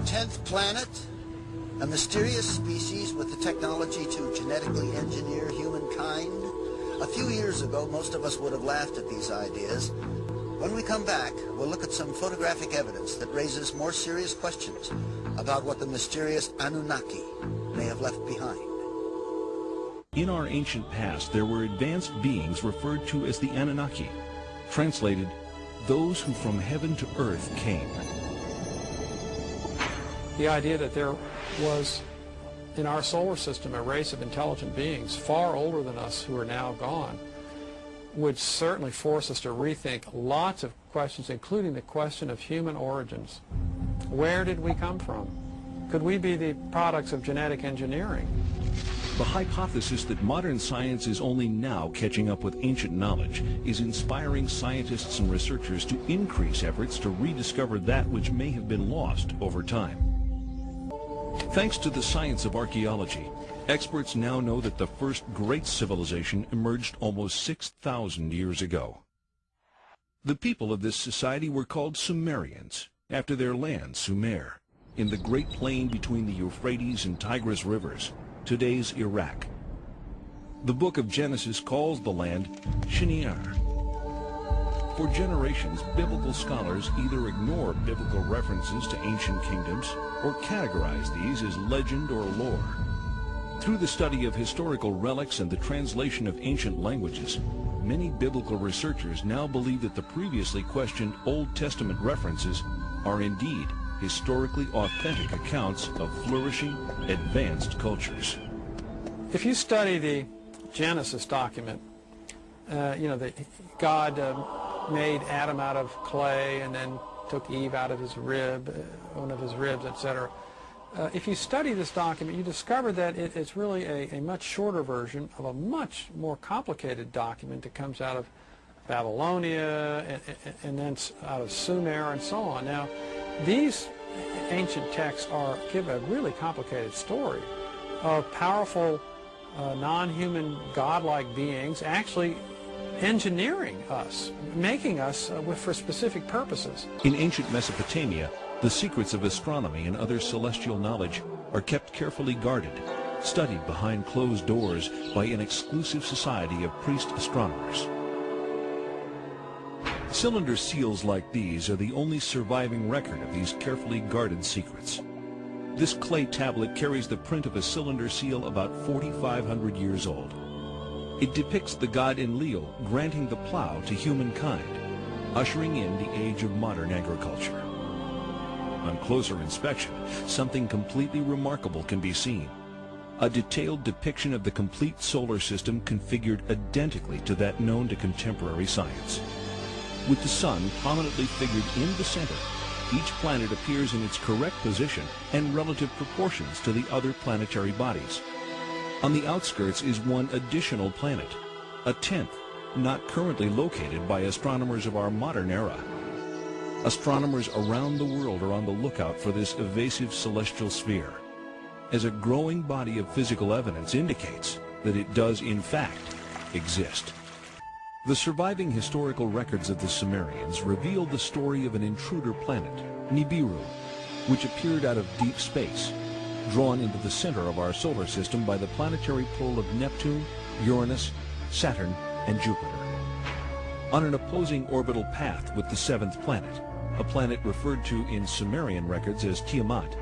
10th planet, a mysterious species with the technology to genetically engineer humankind. A few years ago, most of us would have laughed at these ideas. When we come back, we'll look at some photographic evidence that raises more serious questions about what the mysterious Anunnaki may have left behind. In our ancient past, there were advanced beings referred to as the Anunnaki, translated, those who from heaven to earth came. The idea that there was in our solar system a race of intelligent beings far older than us who are now gone would certainly force us to rethink lots of questions, including the question of human origins. Where did we come from? Could we be the products of genetic engineering? The hypothesis that modern science is only now catching up with ancient knowledge is inspiring scientists and researchers to increase efforts to rediscover that which may have been lost over time. Thanks to the science of archaeology, experts now know that the first great civilization emerged almost 6,000 years ago. The people of this society were called Sumerians, after their land, Sumer, in the Great Plain between the Euphrates and Tigris rivers, today's Iraq. The book of Genesis calls the land Shinar. For generations, biblical scholars either ignore biblical references to ancient kingdoms or categorize these as legend or lore. Through the study of historical relics and the translation of ancient languages, many biblical researchers now believe that the previously questioned Old Testament references are indeed historically authentic accounts of flourishing, advanced cultures. If you study the Genesis document, God made Adam out of clay and then took Eve out of his rib, one of his ribs, etc. If you study this document, you discover that it's really a much shorter version of a much more complicated document that comes out of Babylonia and then out of Sumer and so on. Now, these ancient texts give a really complicated story of powerful, non-human, godlike beings actually engineering us, making us for specific purposes. In ancient Mesopotamia, the secrets of astronomy and other celestial knowledge are kept carefully guarded, studied behind closed doors by an exclusive society of priest astronomers. Cylinder seals like these are the only surviving record of these carefully guarded secrets. This clay tablet carries the print of a cylinder seal about 4,500 years old. It depicts the god Enlil granting the plow to humankind, ushering in the age of modern agriculture. On closer inspection, something completely remarkable can be seen. A detailed depiction of the complete solar system configured identically to that known to contemporary science. With the sun prominently figured in the center, each planet appears in its correct position and relative proportions to the other planetary bodies. On the outskirts is one additional planet, a 10th, not currently located by astronomers of our modern era. Astronomers around the world are on the lookout for this evasive celestial sphere, as a growing body of physical evidence indicates that it does in fact exist. The surviving historical records of the Sumerians reveal the story of an intruder planet, NIBIRU, which appeared out of deep space, drawn into the center of our solar system by the planetary pull of Neptune, Uranus, Saturn, and Jupiter. On an opposing orbital path with the 7th planet, a planet referred to in Sumerian records as Tiamat,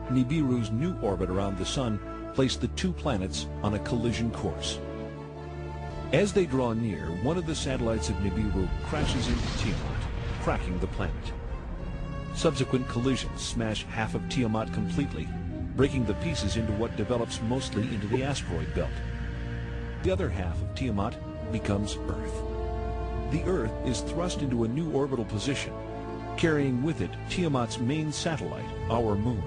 Nibiru's new orbit around the Sun placed the two planets on a collision course. As they draw near, one of the satellites of Nibiru crashes into Tiamat, cracking the planet. Subsequent collisions smash half of Tiamat completely, breaking the pieces into what develops mostly into the asteroid belt. The other half of Tiamat becomes Earth. The Earth is thrust into a new orbital position, carrying with it Tiamat's main satellite, our moon.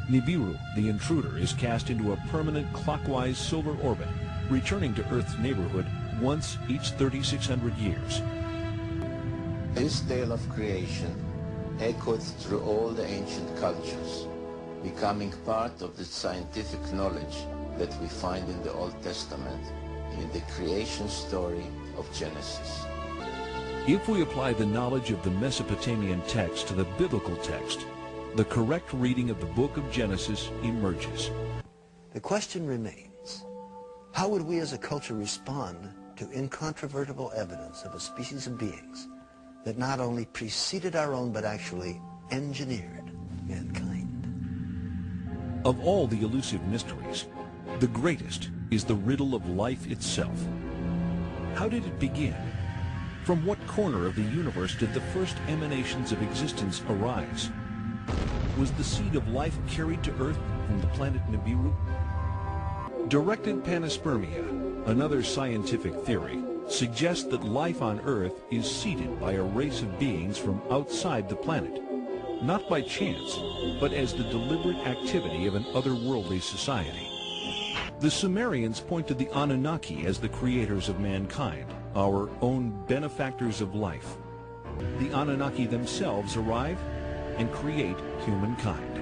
Nibiru, the intruder, is cast into a permanent clockwise solar orbit, returning to Earth's neighborhood once each 3,600 years. This tale of creation echoed through all the ancient cultures, becoming part of the scientific knowledge that we find in the Old Testament in the creation story of Genesis. If we apply the knowledge of the Mesopotamian text to the biblical text, the correct reading of the book of Genesis emerges. The question remains, how would we as a culture respond to incontrovertible evidence of a species of beings that not only preceded our own but actually engineered mankind? Of all the elusive mysteries, the greatest is the riddle of life itself. How did it begin? From what corner of the universe did the first emanations of existence arise? Was the seed of life carried to Earth from the planet NIBIRU? Directed panspermia, another scientific theory, suggests that life on Earth is seeded by a race of beings from outside the planet, not by chance, but as the deliberate activity of an otherworldly society. The Sumerians point to the Anunnaki as the creators of mankind, our own benefactors of life. The Anunnaki themselves arrive and create humankind.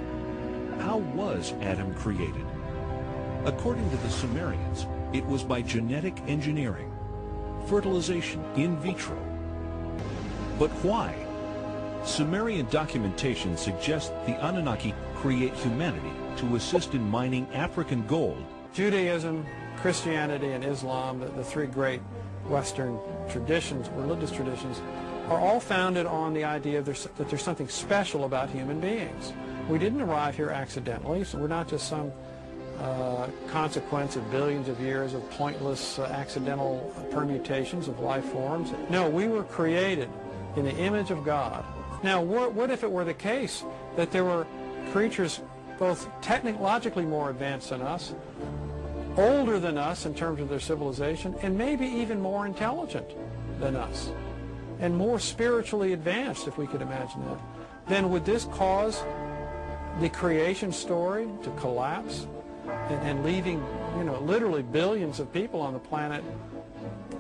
How was Adam created? According to the Sumerians, it was by genetic engineering, fertilization in vitro. But why? Sumerian documentation suggests the Anunnaki create humanity to assist in mining African gold. Judaism, Christianity, and Islam, the three great Western traditions, religious traditions, are all founded on the idea that there's something special about human beings. We didn't arrive here accidentally, so we're not just some consequence of billions of years of pointless accidental permutations of life forms. No, we were created in the image of God. Now, what if it were the case that there were creatures both technologically more advanced than us, older than us in terms of their civilization, and maybe even more intelligent than us, and more spiritually advanced, if we could imagine that? Then would this cause the creation story to collapse and leaving, literally billions of people on the planet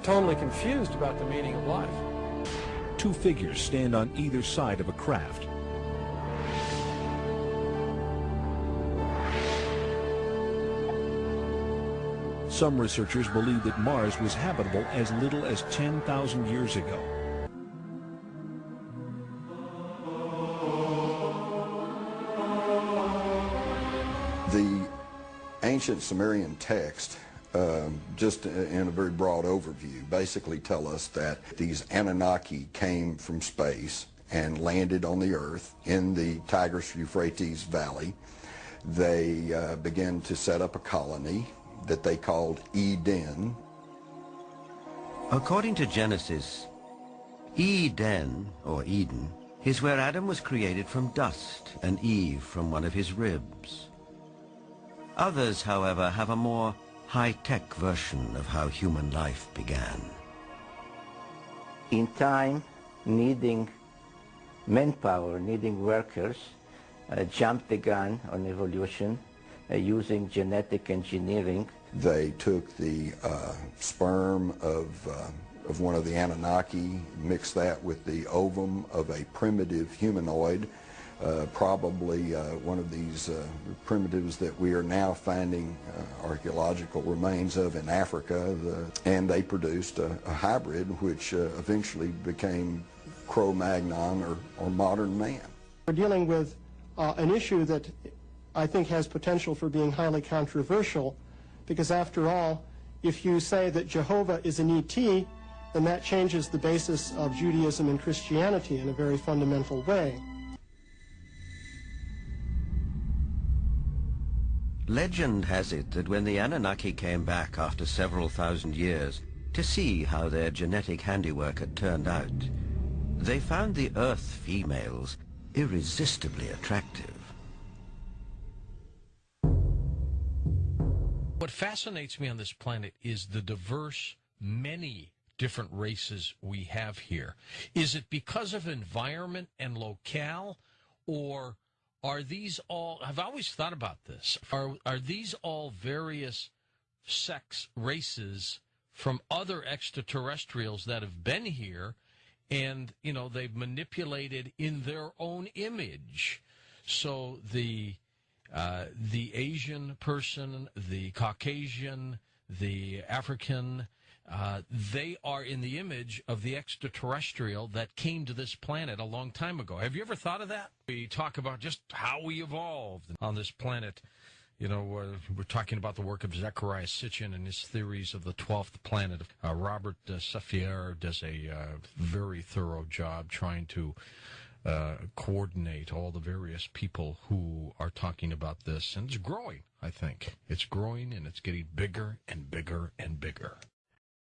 totally confused about the meaning of life? Two figures stand on either side of a craft. Some researchers believe that Mars was habitable as little as 10,000 years ago. The ancient Sumerian text, just in a very broad overview, basically tell us that these Anunnaki came from space and landed on the earth in the Tigris-Euphrates Valley. They began to set up a colony that they called Eden. According to Genesis, Eden, or Eden, is where Adam was created from dust and Eve from one of his ribs. Others, however, have a more high-tech version of how human life began. In time, needing manpower, needing workers, jumped the gun on evolution using genetic engineering. They took the sperm of one of the Anunnaki, mixed that with the ovum of a primitive humanoid, probably one of these primitives that we are now finding archaeological remains of in Africa, and they produced a hybrid which eventually became Cro-Magnon or modern man. We're dealing with an issue that I think has potential for being highly controversial, because after all, if you say that Jehovah is an ET, then that changes the basis of Judaism and Christianity in a very fundamental way. Legend has it that when the Anunnaki came back after several thousand years to see how their genetic handiwork had turned out, they found the Earth females irresistibly attractive. What fascinates me on this planet is the diverse, many different races we have here. Is it because of environment and locale, or are these all, I've always thought about this, are these all various sex races from other extraterrestrials that have been here and, they've manipulated in their own image? So the Asian person, the Caucasian, the African, they are in the image of the extraterrestrial that came to this planet a long time ago. Have you ever thought of that? We talk about just how we evolved on this planet. You know, we're talking about the work of Zecharia Sitchin and his theories of the 12th planet. Robert Saffier does a very thorough job trying to coordinate all the various people who are talking about this. And it's growing, I think. It's growing, and it's getting bigger and bigger and bigger.